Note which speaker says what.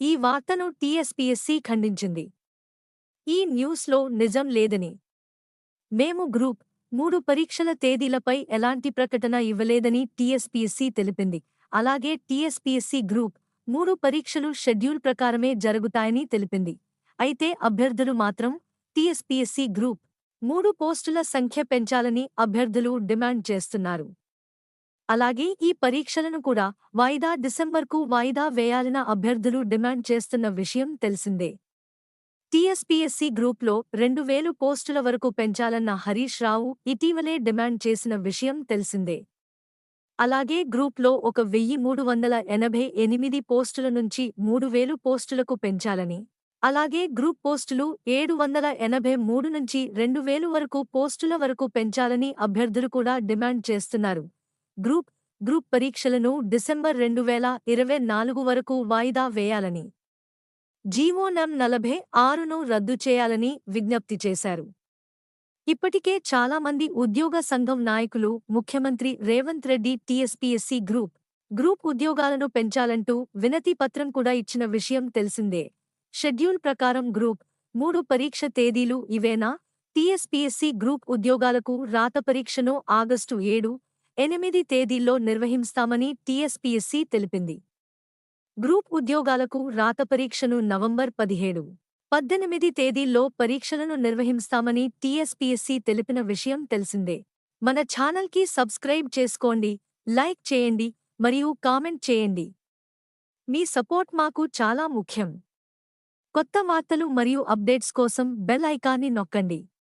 Speaker 1: ఈ వార్తను టీఎస్పీఎస్సీ ఖండించింది. ఈ న్యూస్లో నిజం లేదని, మేము గ్రూప్ 3 పరీక్షల తేదీలపై ఎలాంటి ప్రకటన ఇవ్వలేదని టీఎస్పీఎస్సీ తెలిపింది. అలాగే టీఎస్పీఎస్సీ గ్రూప్ 3 పరీక్షలు షెడ్యూల్ ప్రకారమే జరుగుతాయని తెలిపింది. అయితే అభ్యర్థులు మాత్రం టీఎస్పీఎస్సీ గ్రూప్ 3 పోస్టుల సంఖ్య పెంచాలని అభ్యర్థులు డిమాండ్ చేస్తున్నారు. అలాగే ఈ పరీక్షలను కూడా డిసెంబర్కు వాయిదా వేయాలని అభ్యర్థులు డిమాండ్ చేస్తున్న విషయం తెలిసిందే. టీఎస్పీఎస్సీ గ్రూప్లో 2000 పోస్టుల వరకు పెంచాలన్న హరీష్ రావు ఇటీవలే డిమాండ్ చేసిన విషయం తెలిసిందే. అలాగే గ్రూప్లో 1388 పోస్టుల నుంచి 3000 పోస్టులకు పెంచాలని, అలాగే గ్రూప్ పోస్టులు 783 నుంచి 2000 వరకు పోస్టుల వరకు పెంచాలని అభ్యర్థులు కూడా డిమాండ్ చేస్తున్నారు. గ్రూప్ పరీక్షలను డిసెంబర్ 2024 వరకు వాయిదా వేయాలని, జీవో నం 46ను రద్దు చేయాలని విజ్ఞప్తి చేశారు. ఇప్పటికే చాలామంది ఉద్యోగ సంఘం నాయకులు ముఖ్యమంత్రి రేవంత్ రెడ్డి టీఎస్పీఎస్సీ గ్రూప్ ఉద్యోగాలను పెంచాలంటూ వినతి పత్రం కూడా ఇచ్చిన విషయం తెలిసిందే. షెడ్యూల్ ప్రకారం గ్రూప్ 3 పరీక్ష తేదీలు ఇవేనా? టీఎస్పీఎస్సీ గ్రూప్ ఉద్యోగాలకు రాత పరీక్షను ఆగస్టు 7, 8 తేదీల్లో నిర్వహిస్తామని టీఎస్పీఎస్సీ తెలిపింది. గ్రూప్ ఉద్యోగాలకు రాత పరీక్షను నవంబర్ 17, 18 తేదీల్లో పరీక్షలను నిర్వహిస్తామని టీఎస్పీఎస్సీ తెలిపిన విషయం తెలిసిందే. మన ఛానల్కి సబ్స్క్రైబ్ చేసుకోండి, లైక్ చేయండి మరియు కామెంట్ చేయండి. మీ సపోర్ట్ మాకు చాలా ముఖ్యం. కొత్త వార్తలు మరియు అప్డేట్స్ కోసం బెల్ ఐకాన్ని నొక్కండి.